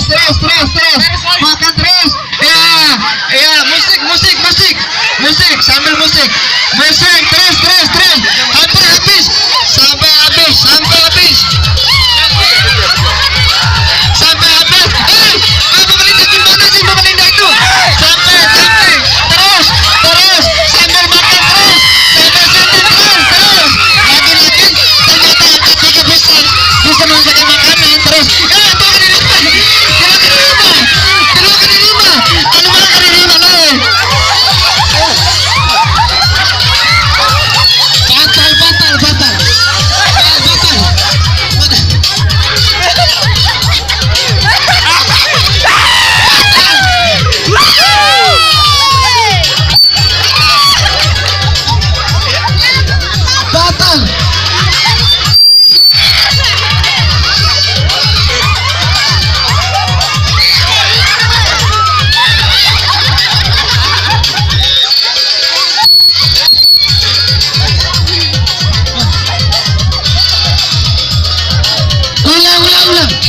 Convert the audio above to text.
terus makan terus. Ya musik sambil musik terus sampai habis sampai habis. Pemerintah gimana sih pemerintah itu? Sampai terus sambil makan terus lagi ternyata angkat tiga bisa menyelesaikan makanan terus. Ulang.